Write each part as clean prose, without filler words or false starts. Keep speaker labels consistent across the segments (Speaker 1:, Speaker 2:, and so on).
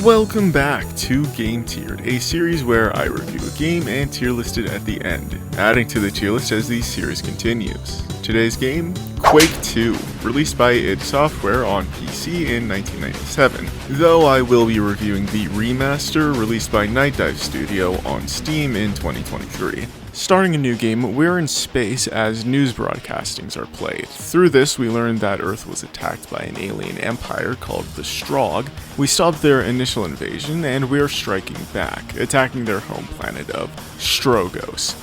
Speaker 1: Welcome back to Game Tiered, a series where I review a game and tier list it at the end, adding to the tier list as the series continues. Today's game, Quake 2, released by id Software on PC in 1997, though I will be reviewing the remaster released by Night Dive Studio on Steam in 2023. Starting a new game, we're in space as news broadcastings are played. Through this, we learn that Earth was attacked by an alien empire called the Strogg. We stopped their initial invasion, and we're striking back, attacking their home planet of Stroggos.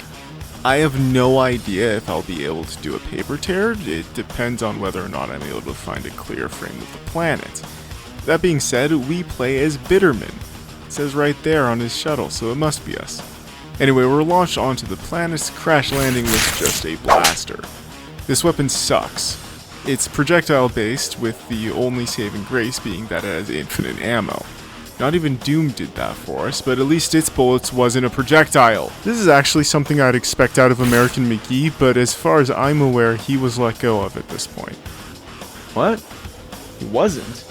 Speaker 1: I have no idea if I'll be able to do a paper tear. It depends on whether or not I'm able to find a clear frame of the planet. That being said, we play as Bitterman. It says right there on his shuttle, so it must be us. Anyway, we're launched onto the planet's crash landing with just a blaster. This weapon sucks. It's projectile based, with the only saving grace being that it has infinite ammo. Not even Doom did that for us, but at least its bullets wasn't a projectile. This is actually something I'd expect out of American McGee, but as far as I'm aware, he was let go of at this point. What? He wasn't?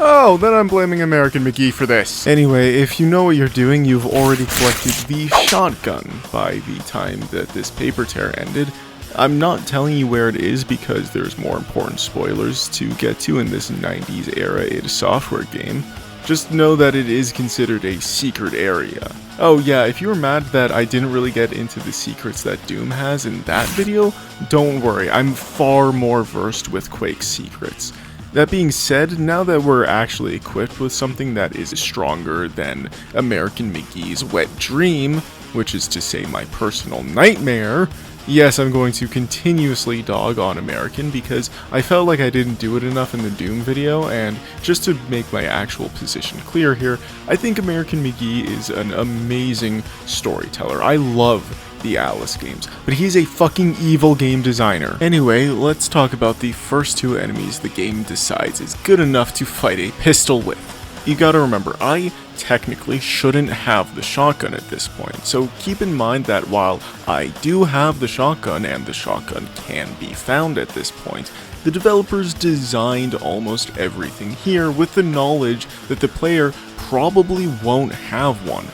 Speaker 1: Oh, then I'm blaming American McGee for this. Anyway, if you know what you're doing, you've already collected the shotgun by the time that this paper tear ended. I'm not telling you where it is because there's more important spoilers to get to in this 90s era id Software game. Just know that it is considered a secret area. Oh yeah, if you were mad that I didn't really get into the secrets that Doom has in that video, don't worry, I'm far more versed with Quake's secrets. That being said, now that we're actually equipped with something that is stronger than American McGee's wet dream, which is to say my personal nightmare, yes, I'm going to continuously dog on American because I felt like I didn't do it enough in the Doom video, and just to make my actual position clear here, I think American McGee is an amazing storyteller. I love the Alice games, but he's a fucking evil game designer. Anyway, let's talk about the first two enemies the game decides is good enough to fight a pistol with. You gotta remember, I technically shouldn't have the shotgun at this point, so keep in mind that while I do have the shotgun and the shotgun can be found at this point, the developers designed almost everything here with the knowledge that the player probably won't have one.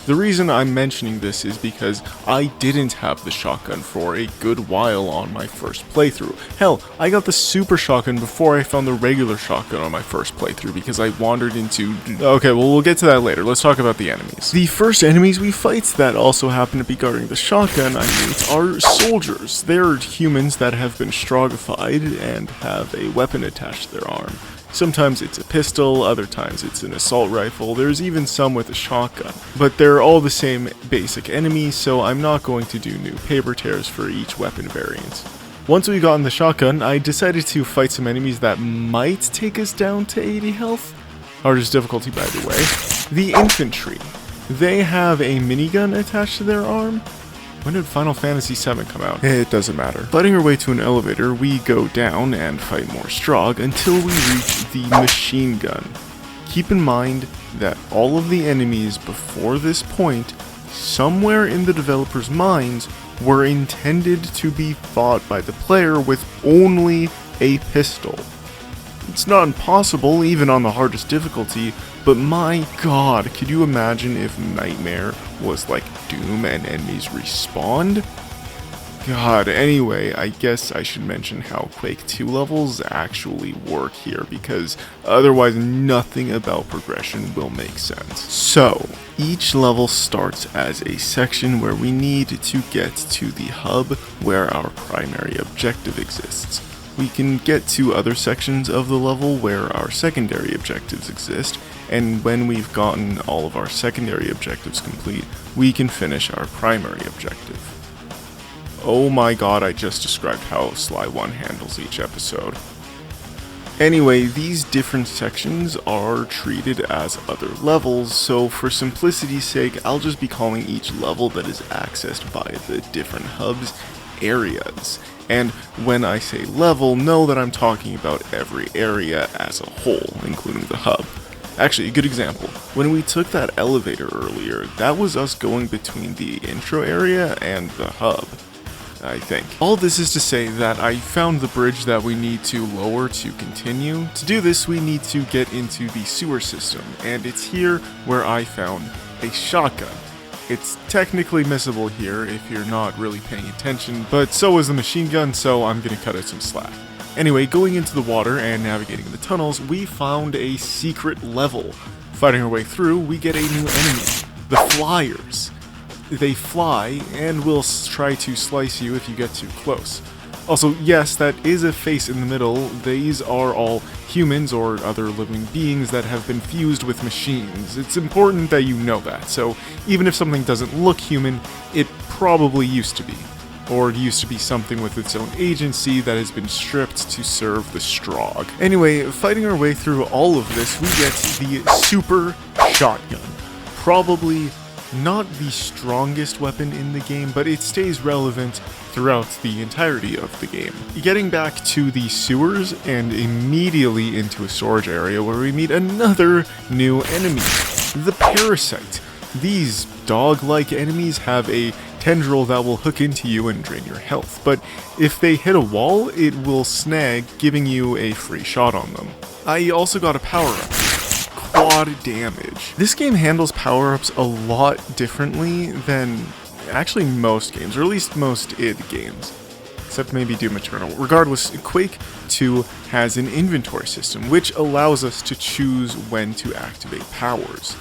Speaker 1: The reason I'm mentioning this is because I didn't have the shotgun for a good while on my first playthrough. Hell, I got the super shotgun before I found the regular shotgun on my first playthrough because I wandered into... Okay, well, we'll get to that later. Let's talk about the enemies. The first enemies we fight that also happen to be guarding the shotgun, are soldiers. They're humans that have been Stroggified and have a weapon attached to their arm. Sometimes it's a pistol, other times it's an assault rifle, there's even some with a shotgun. But they're all the same basic enemies, so I'm not going to do new paper tears for each weapon variant. Once we got in the shotgun, I decided to fight some enemies that might take us down to 80 health. Hardest difficulty, by the way. The infantry. They have a minigun attached to their arm. When did Final Fantasy VII come out? It doesn't matter. Fighting our way to an elevator, we go down and fight more Strogg until we reach the machine gun. Keep in mind that all of the enemies before this point, somewhere in the developers' minds, were intended to be fought by the player with only a pistol. It's not impossible, even on the hardest difficulty, but my god, could you imagine if Nightmare was like Doom and enemies respawned? God, anyway, I guess I should mention how Quake 2 levels actually work here, because otherwise nothing about progression will make sense. So, each level starts as a section where we need to get to the hub where our primary objective exists. We can get to other sections of the level where our secondary objectives exist, and when we've gotten all of our secondary objectives complete, we can finish our primary objective. Oh my god, I just described how Sly 1 handles each episode. Anyway, these different sections are treated as other levels, so for simplicity's sake, I'll just be calling each level that is accessed by the different hubs areas. And when I say level, know that I'm talking about every area as a whole, including the hub. Actually, a good example, when we took that elevator earlier, that was us going between the intro area and the hub. I think. All this is to say that I found the bridge that we need to lower to continue. To do this, we need to get into the sewer system, and it's here where I found a shotgun. It's technically missable here if you're not really paying attention, but so is the machine gun, so I'm gonna cut it some slack. Anyway, going into the water and navigating the tunnels, we found a secret level. Fighting our way through, we get a new enemy, the Flyers. They fly and will try to slice you if you get too close. Also, yes, that is a face in the middle. These are all humans or other living beings that have been fused with machines. It's important that you know that, so even if something doesn't look human, it probably used to be. Or it used to be something with its own agency that has been stripped to serve the Strogg. Anyway, fighting our way through all of this, we get the super shotgun. Probably not the strongest weapon in the game, but it stays relevant throughout the entirety of the game. Getting back to the sewers and immediately into a storage area where we meet another new enemy, the Parasite. These dog-like enemies have a tendril that will hook into you and drain your health, but if they hit a wall, it will snag, giving you a free shot on them. I also got a power-up. Quad damage. This game handles power-ups a lot differently than actually most games, or at least most id games, except maybe Doom Eternal. Regardless, Quake 2 has an inventory system, which allows us to choose when to activate powers.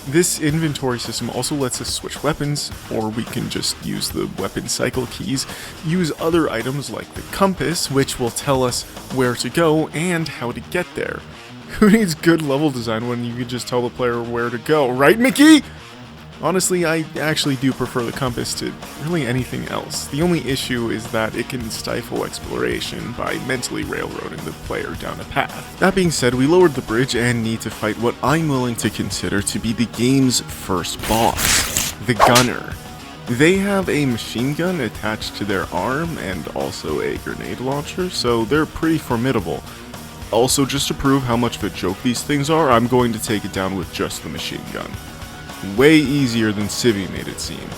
Speaker 1: This inventory system also lets us switch weapons, or we can just use the weapon cycle keys, use other items like the compass, which will tell us where to go and how to get there. Who needs good level design when you can just tell the player where to go, right, Mickey? Honestly, I actually do prefer the compass to really anything else. The only issue is that it can stifle exploration by mentally railroading the player down a path. That being said, we lowered the bridge and need to fight what I'm willing to consider to be the game's first boss, the Gunner. They have a machine gun attached to their arm and also a grenade launcher, so they're pretty formidable. Also, just to prove how much of a joke these things are, I'm going to take it down with just the machine gun. Way easier than Civi made it seem.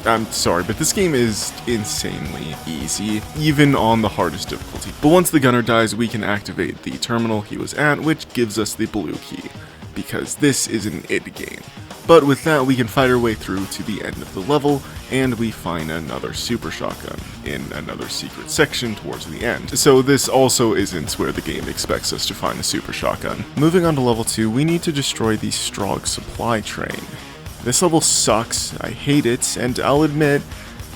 Speaker 1: I'm sorry, but this game is insanely easy, even on the hardest difficulty. But once the gunner dies, we can activate the terminal he was at, which gives us the blue key, because this is an id game. But with that, we can fight our way through to the end of the level, and we find another super shotgun in another secret section towards the end. So this also isn't where the game expects us to find a super shotgun. Moving on to level 2, we need to destroy the Strogg supply train. This level sucks, I hate it, and I'll admit,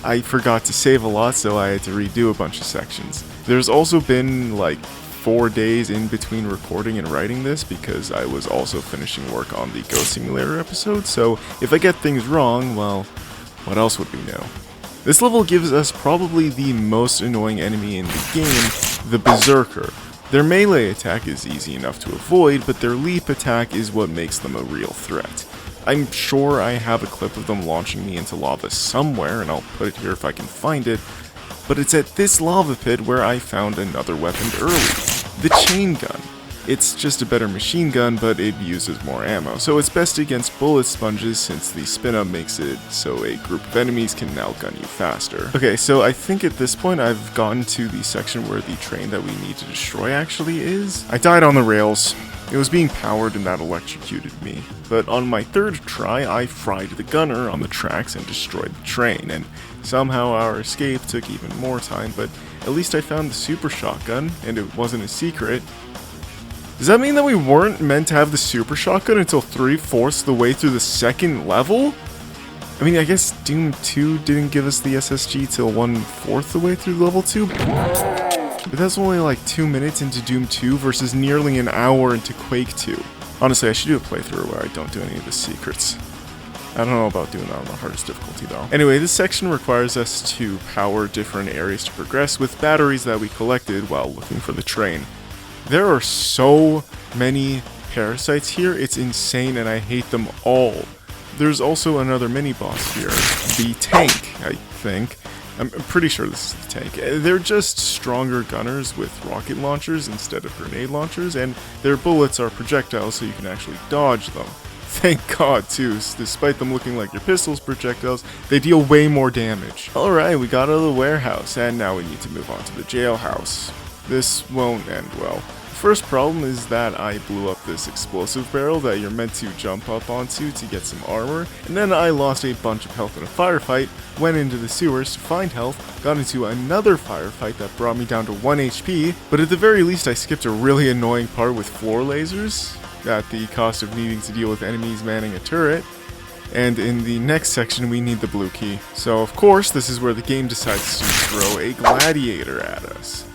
Speaker 1: I forgot to save a lot, so I had to redo a bunch of sections. There's also been like 4 days in between recording and writing this because I was also finishing work on the Ghost Simulator episode, so if I get things wrong, well, what else would we know? This level gives us probably the most annoying enemy in the game, the Berserker. Their melee attack is easy enough to avoid, but their leap attack is what makes them a real threat. I'm sure I have a clip of them launching me into lava somewhere, and I'll put it here if I can find it, but it's at this lava pit where I found another weapon early, the chain gun. It's just a better machine gun, but it uses more ammo, so it's best against bullet sponges since the spin-up makes it so a group of enemies can now gun you faster. Okay, so I think at this point I've gotten to the section where the train that we need to destroy actually is. I died on the rails. It was being powered and that electrocuted me, but on my third try I fried the gunner on the tracks and destroyed the train, and somehow our escape took even more time, but at least I found the super shotgun, and it wasn't a secret. Does that mean that we weren't meant to have the super shotgun until 3/4 the way through the second level? I mean, I guess Doom 2 didn't give us the SSG till 1/4 the way through level 2? But that's only like 2 minutes into Doom 2 versus nearly an hour into Quake 2. Honestly, I should do a playthrough where I don't do any of the secrets. I don't know about doing that on the hardest difficulty though. Anyway, this section requires us to power different areas to progress with batteries that we collected while looking for the train. There are so many parasites here, it's insane and I hate them all. There's also another mini-boss here, the tank, I think. I'm pretty sure this is the tank. They're just stronger gunners with rocket launchers instead of grenade launchers, and their bullets are projectiles so you can actually dodge them. Thank God, too. Despite them looking like your pistol's projectiles, they deal way more damage. Alright, we got out of the warehouse, and now we need to move on to the jailhouse. This won't end well. The first problem is that I blew up this explosive barrel that you're meant to jump up onto to get some armor, and then I lost a bunch of health in a firefight, went into the sewers to find health, got into another firefight that brought me down to 1 HP, but at the very least I skipped a really annoying part with floor lasers, at the cost of needing to deal with enemies manning a turret. And in the next section we need the blue key. So of course this is where the game decides to throw a gladiator at us.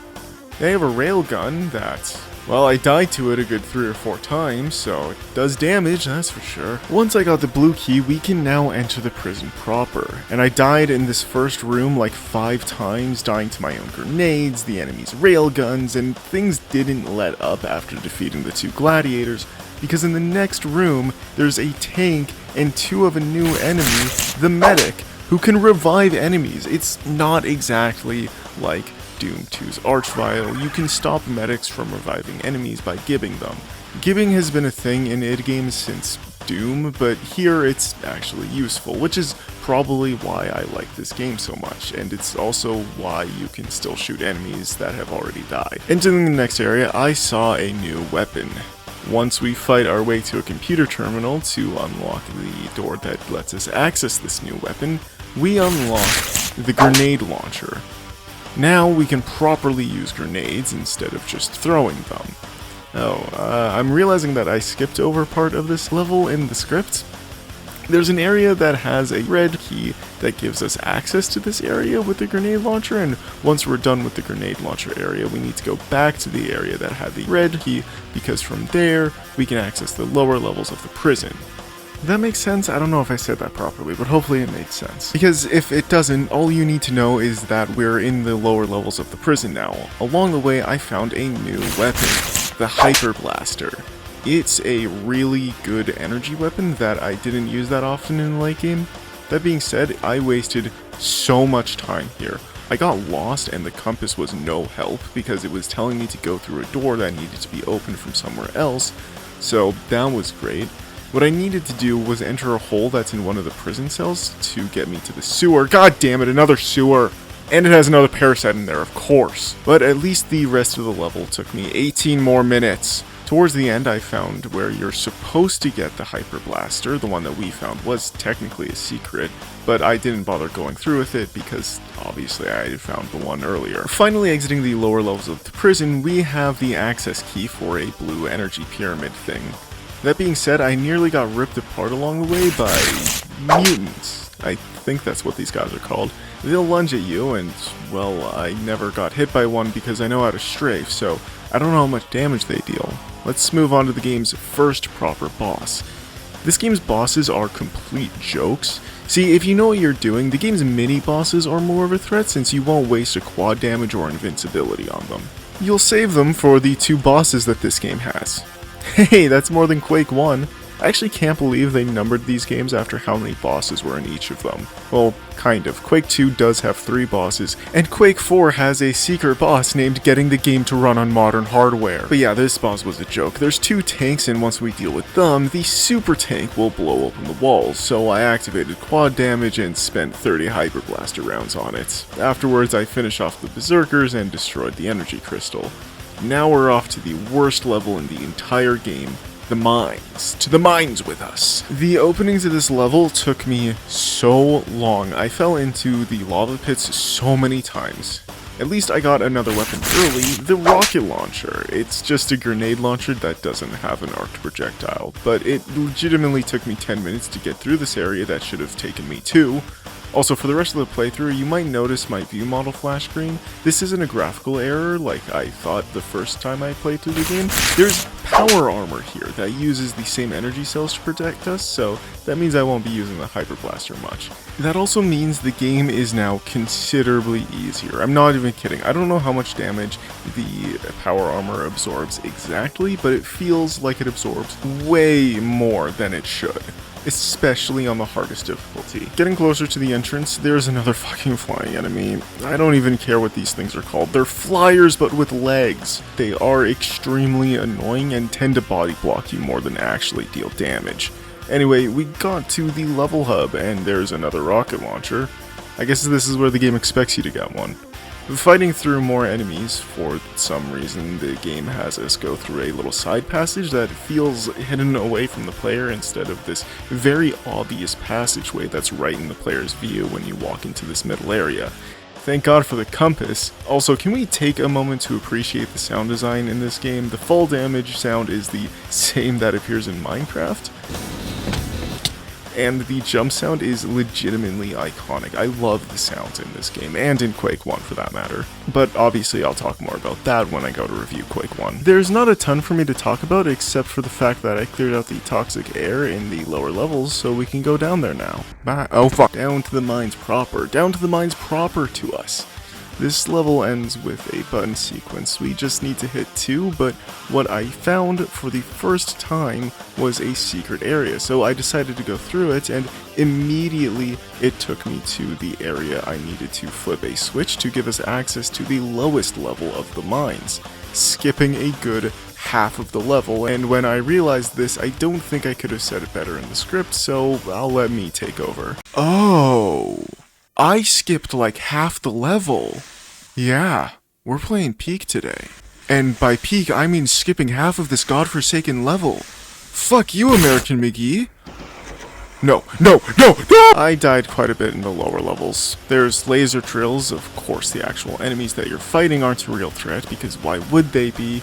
Speaker 1: They have a railgun that, well, I died to it a good 3 or 4 times, so it does damage, that's for sure. Once I got the blue key, we can now enter the prison proper. And I died in this first room like 5 times, dying to my own grenades, the enemy's railguns, and things didn't let up after defeating the 2 gladiators, because in the next room, there's a tank and 2 of a new enemy, the medic, who can revive enemies. It's not exactly like Doom 2's Archvile. You can stop medics from reviving enemies by gibbing them. Gibbing has been a thing in id games since Doom, but here it's actually useful, which is probably why I like this game so much, and it's also why you can still shoot enemies that have already died. Entering the next area, I saw a new weapon. Once we fight our way to a computer terminal to unlock the door that lets us access this new weapon, we unlock the grenade launcher. Now we can properly use grenades instead of just throwing them. I'm realizing that I skipped over part of this level in the script. There's an area that has a red key that gives us access to this area with the grenade launcher, and once we're done with the grenade launcher area, we need to go back to the area that had the red key, because from there, we can access the lower levels of the prison. That makes sense? I don't know if I said that properly, but hopefully it makes sense. Because if it doesn't, all you need to know is that we're in the lower levels of the prison now. Along the way, I found a new weapon, the Hyper Blaster. It's a really good energy weapon that I didn't use that often in the late game. That being said, I wasted so much time here. I got lost and the compass was no help because it was telling me to go through a door that needed to be opened from somewhere else, so that was great. What I needed to do was enter a hole that's in one of the prison cells to get me to the sewer. God damn it, another sewer! And it has another parasite in there, of course. But at least the rest of the level took me 18 more minutes. Towards the end, I found where you're supposed to get the Hyper Blaster. The one that we found was technically a secret, but I didn't bother going through with it because obviously I had found the one earlier. Finally exiting the lower levels of the prison, we have the access key for a blue energy pyramid thing. That being said, I nearly got ripped apart along the way by mutants. I think that's what these guys are called. They'll lunge at you, and, well, I never got hit by one because I know how to strafe, so I don't know how much damage they deal. Let's move on to the game's first proper boss. This game's bosses are complete jokes. See, if you know what you're doing, the game's mini-bosses are more of a threat since you won't waste a quad damage or invincibility on them. You'll save them for the 2 bosses that this game has. Hey, that's more than Quake 1. I actually can't believe they numbered these games after how many bosses were in each of them. Well, kind of. Quake 2 does have 3 bosses, and Quake 4 has a secret boss named Getting the Game to Run on Modern Hardware. But yeah, this boss was a joke. There's 2 tanks, and once we deal with them, the super tank will blow open the walls, so I activated quad damage and spent 30 Hyper Blaster rounds on it. Afterwards, I finished off the Berserkers and destroyed the energy crystal. Now we're off to the worst level in the entire game, the mines. To the mines with us. The opening to this level took me so long. I fell into the lava pits so many times. At least I got another weapon early, the rocket launcher. It's just a grenade launcher that doesn't have an arced projectile, but it legitimately took me 10 minutes to get through this area that should have taken me 2. Also, for the rest of the playthrough, you might notice my view model flash screen. This isn't a graphical error like I thought the first time I played through the game. There's power armor here that uses the same energy cells to protect us, so that means I won't be using the Hyper Blaster much. That also means the game is now considerably easier. I'm not even kidding. I don't know how much damage the power armor absorbs exactly, but it feels like it absorbs way more than it should. Especially on the hardest difficulty. Getting closer to the entrance, there's another fucking flying enemy. I don't even care what these things are called. They're flyers but with legs. They are extremely annoying and tend to body block you more than actually deal damage. Anyway, we got to the level hub, and there's another rocket launcher. I guess this is where the game expects you to get one. Fighting through more enemies, for some reason the game has us go through a little side passage that feels hidden away from the player instead of this very obvious passageway that's right in the player's view when you walk into this middle area. Thank God for the compass. Also, can we take a moment to appreciate the sound design in this game? The fall damage sound is the same that appears in Minecraft. And the jump sound is legitimately iconic. I love the sounds in this game, and in Quake 1 for that matter. But obviously I'll talk more about that when I go to review Quake 1. There's not a ton for me to talk about except for the fact that I cleared out the toxic air in the lower levels, so we can go down there now. Bye. Oh fuck. Down to the mines proper. Down to the mines proper to us. This level ends with a button sequence. We just need to hit 2, but what I found for the first time was a secret area, so I decided to go through it, and immediately it took me to the area I needed to flip a switch to give us access to the lowest level of the mines, skipping a good half of the level. And when I realized this, I don't think I could have said it better in the script, so I'll let me take over. Oh, I skipped like half the level. Yeah, we're playing Peak today. And by Peak, I mean skipping half of this godforsaken level. Fuck you, American McGee. No. I died quite a bit in the lower levels. There's laser drills. Of course, the actual enemies that you're fighting aren't a real threat, because why would they be?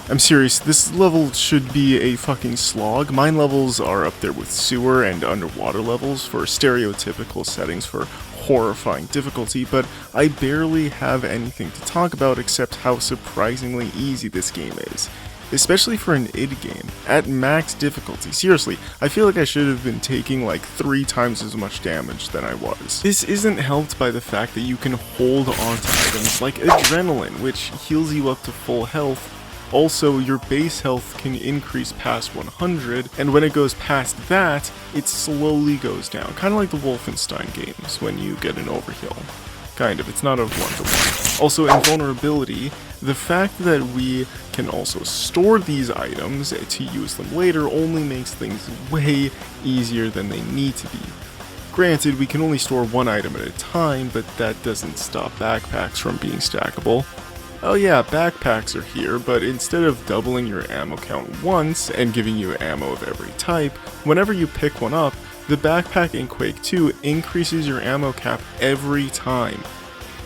Speaker 1: I'm serious, this level should be a fucking slog. Mine levels are up there with sewer and underwater levels for stereotypical settings for horrifying difficulty, but I barely have anything to talk about except how surprisingly easy this game is. Especially for an id game, at max difficulty. Seriously, I feel like I should have been taking like 3 times as much damage than I was. This isn't helped by the fact that you can hold on to items like adrenaline, which heals you up to full health. Also, your base health can increase past 100, and when it goes past that, it slowly goes down. Kind of like the Wolfenstein games, when you get an overkill. Kind of, it's not a one-to-one. Also, invulnerability, the fact that we can also store these items to use them later only makes things way easier than they need to be. Granted, we can only store one item at a time, but that doesn't stop backpacks from being stackable. Oh yeah, backpacks are here, but instead of doubling your ammo count once and giving you ammo of every type, whenever you pick one up, the backpack in Quake 2 increases your ammo cap every time.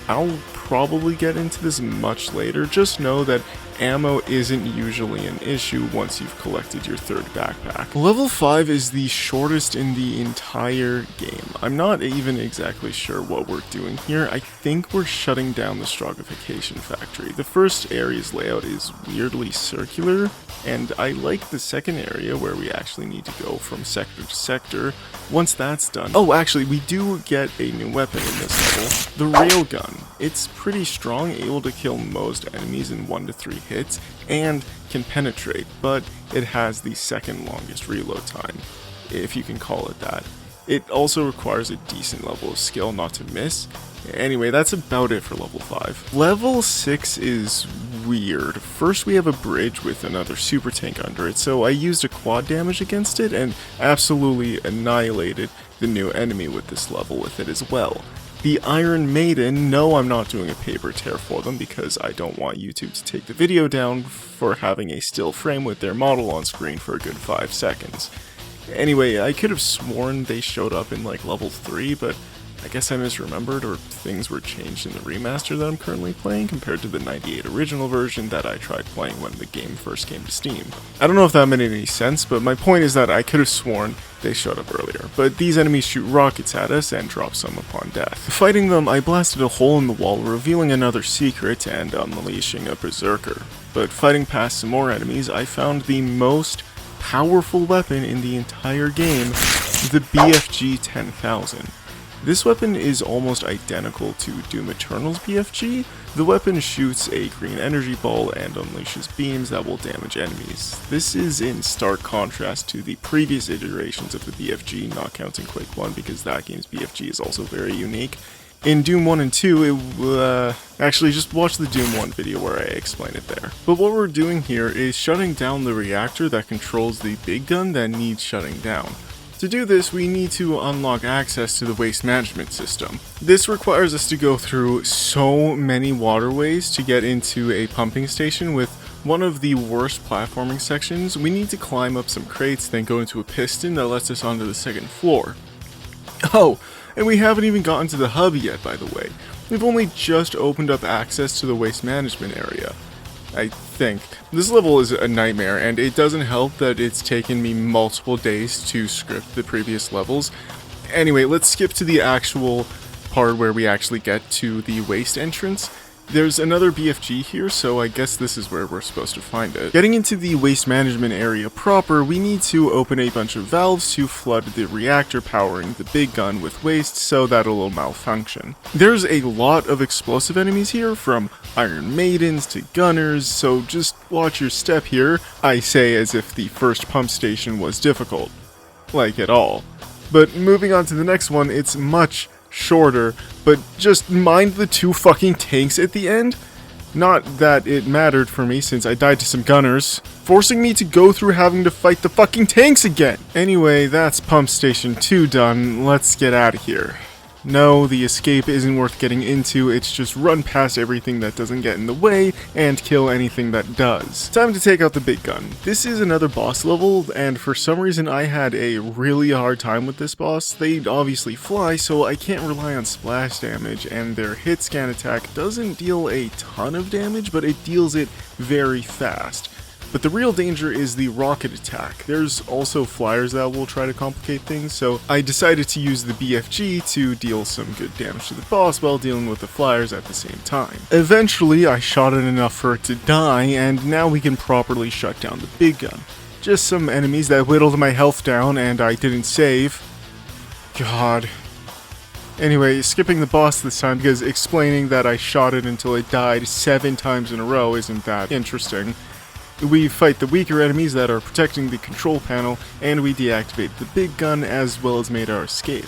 Speaker 1: I'll probably get into this much later, just know that ammo isn't usually an issue once you've collected your 3rd backpack. Level 5 is the shortest in the entire game. I'm not even exactly sure what we're doing here. I think we're shutting down the Stroggification factory. The first area's layout is weirdly circular, and I like the second area where we actually need to go from sector to sector. Once that's done... Oh, actually, we do get a new weapon in this level, the railgun. It's pretty strong, able to kill most enemies in 1 to 3 hits, and can penetrate, but it has the second longest reload time, if you can call it that. It also requires a decent level of skill not to miss. Anyway, that's about it for level 5. Level 6 is weird. First we have a bridge with another super tank under it, so I used a quad damage against it and absolutely annihilated the new enemy with this level with it as well. The Iron Maiden, no, I'm not doing a paper tear for them because I don't want YouTube to take the video down for having a still frame with their model on screen for a good 5 seconds. Anyway, I could have sworn they showed up in like level 3, but I guess I misremembered, or things were changed in the remaster that I'm currently playing compared to the 98 original version that I tried playing when the game first came to Steam. I don't know if that made any sense, but my point is that I could have sworn they showed up earlier. But these enemies shoot rockets at us and drop some upon death. Fighting them, I blasted a hole in the wall, revealing another secret and unleashing a berserker. But fighting past some more enemies, I found the most powerful weapon in the entire game, the BFG 10,000. This weapon is almost identical to Doom Eternal's BFG. The weapon shoots a green energy ball and unleashes beams that will damage enemies. This is in stark contrast to the previous iterations of the BFG, not counting Quake 1 because that game's BFG is also very unique. In Doom 1 and 2, actually just watch the Doom 1 video where I explain it there. But what we're doing here is shutting down the reactor that controls the big gun that needs shutting down. To do this, we need to unlock access to the waste management system. This requires us to go through so many waterways to get into a pumping station with one of the worst platforming sections. We need to climb up some crates, then go into a piston that lets us onto the second floor. Oh, and we haven't even gotten to the hub yet, by the way. We've only just opened up access to the waste management area. I think. This level is a nightmare, and it doesn't help that it's taken me multiple days to script the previous levels. Anyway, let's skip to the actual part where we actually get to the waste entrance. There's another BFG here, so I guess this is where we're supposed to find it. Getting into the waste management area proper, we need to open a bunch of valves to flood the reactor powering the big gun with waste so that it'll malfunction. There's a lot of explosive enemies here, from Iron Maidens to gunners, so just watch your step here. I say as if the first pump station was difficult. Like at all. But moving on to the next one, it's much shorter, but just mind the 2 fucking tanks at the end. Not that it mattered for me since I died to some gunners, forcing me to go through having to fight the fucking tanks again. Anyway, that's pump station 2 done. Let's get out of here. No, the escape isn't worth getting into, it's just run past everything that doesn't get in the way and kill anything that does. Time to take out the big gun. This is another boss level, and for some reason I had a really hard time with this boss. They obviously fly, so I can't rely on splash damage, and their hit scan attack doesn't deal a ton of damage, but it deals it very fast. But the real danger is the rocket attack. There's also flyers that will try to complicate things, so I decided to use the BFG to deal some good damage to the boss while dealing with the flyers at the same time. Eventually, I shot it enough for it to die, and now we can properly shut down the big gun. Just some enemies that whittled my health down and I didn't save. God. Anyway, skipping the boss this time because explaining that I shot it until it died 7 times in a row isn't that interesting. We fight the weaker enemies that are protecting the control panel, and we deactivate the big gun as well as made our escape.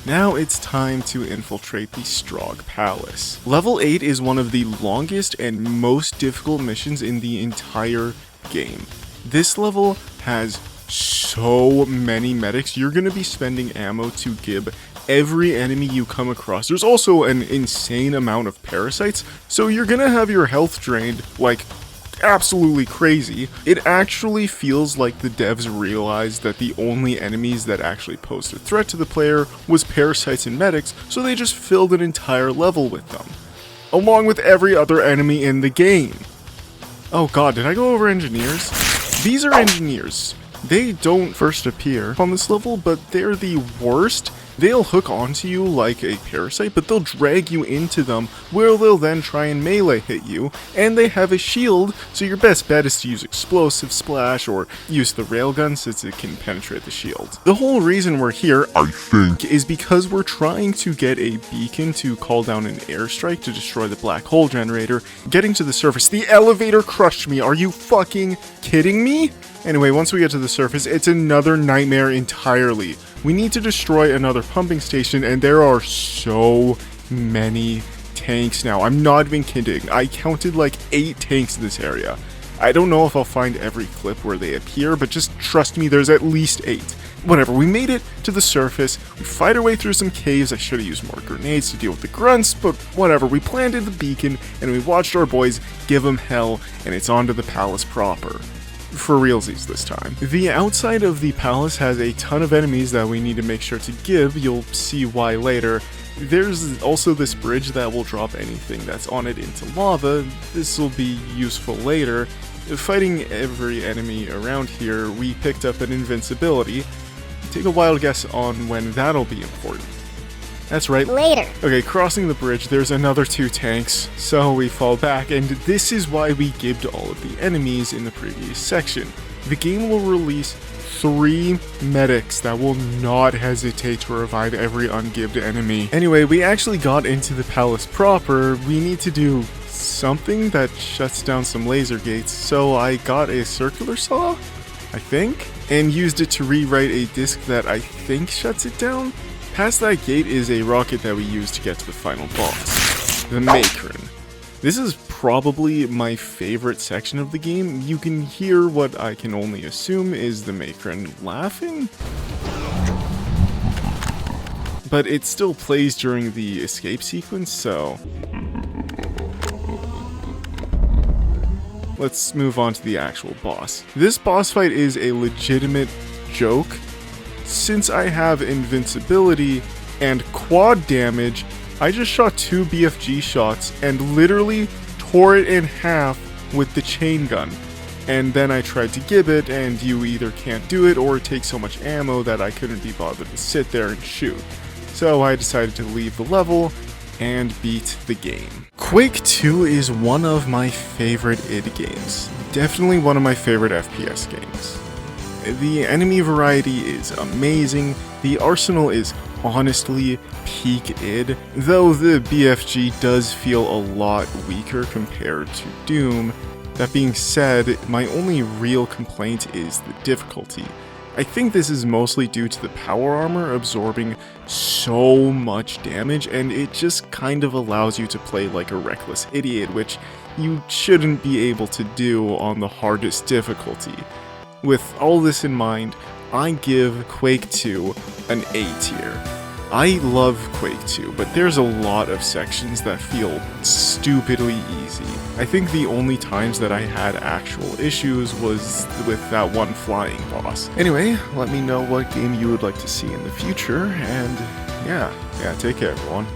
Speaker 1: Now it's time to infiltrate the Strogg Palace. Level 8 is one of the longest and most difficult missions in the entire game. This level has so many medics. You're going to be spending ammo to gib every enemy you come across. There's also an insane amount of parasites, so you're going to have your health drained like absolutely crazy. It actually feels like the devs realized that the only enemies that actually posed a threat to the player was parasites and medics, so they just filled an entire level with them, along with every other enemy in the game. Oh god, did I go over engineers? These are engineers. They don't first appear on this level, but they're the worst. They'll hook onto you like a parasite, but they'll drag you into them, where they'll then try and melee hit you, and they have a shield, so your best bet is to use explosive splash or use the railgun since it can penetrate the shield. The whole reason we're here, I think, is because we're trying to get a beacon to call down an airstrike to destroy the black hole generator. Getting to the surface, the elevator crushed me. Are you fucking kidding me? Anyway, once we get to the surface, it's another nightmare entirely. We need to destroy another pumping station, and there are so many tanks now. I'm not even kidding. I counted like 8 tanks in this area. I don't know if I'll find every clip where they appear, but just trust me, there's at least 8. Whatever, we made it to the surface. We fight our way through some caves. I should have used more grenades to deal with the grunts, but whatever. We planted the beacon, and we watched our boys give them hell, and it's on to the palace proper. For realsies this time. The outside of the palace has a ton of enemies that we need to make sure to give. You'll see why later. There's also this bridge that will drop anything that's on it into lava. This will be useful later. Fighting every enemy around here, we picked up an invincibility. Take a wild guess on when that'll be important. That's right.
Speaker 2: Later.
Speaker 1: Okay, crossing the bridge, there's another 2 tanks, so we fall back, and this is why we gibbed all of the enemies in the previous section. The game will release 3 medics that will not hesitate to revive every ungibbed enemy. Anyway, we actually got into the palace proper. We need to do something that shuts down some laser gates, so I got a circular saw, I think, and used it to rewrite a disc that I think shuts it down. Past that gate is a rocket that we use to get to the final boss, the Macron. This is probably my favorite section of the game. You can hear what I can only assume is the Macron laughing. but it still plays during the escape sequence, so let's move on to the actual boss. This boss fight is a legitimate joke. Since I have invincibility and quad damage, I just shot 2 BFG shots and literally tore it in half with the chain gun. And then I tried to gibbet, and you either can't do it or it takes so much ammo that I couldn't be bothered to sit there and shoot. So I decided to leave the level and beat the game. Quake 2 is one of my favorite id games. Definitely one of my favorite FPS games. The enemy variety is amazing, the arsenal is honestly peak id, though the BFG does feel a lot weaker compared to Doom. That being said, my only real complaint is the difficulty. I think this is mostly due to the power armor absorbing so much damage, and it just kind of allows you to play like a reckless idiot, which you shouldn't be able to do on the hardest difficulty. With all this in mind, I give Quake 2 an A tier. I love Quake 2, but there's a lot of sections that feel stupidly easy. I think the only times that I had actual issues was with that one flying boss. Anyway, let me know what game you would like to see in the future, and yeah, take care everyone.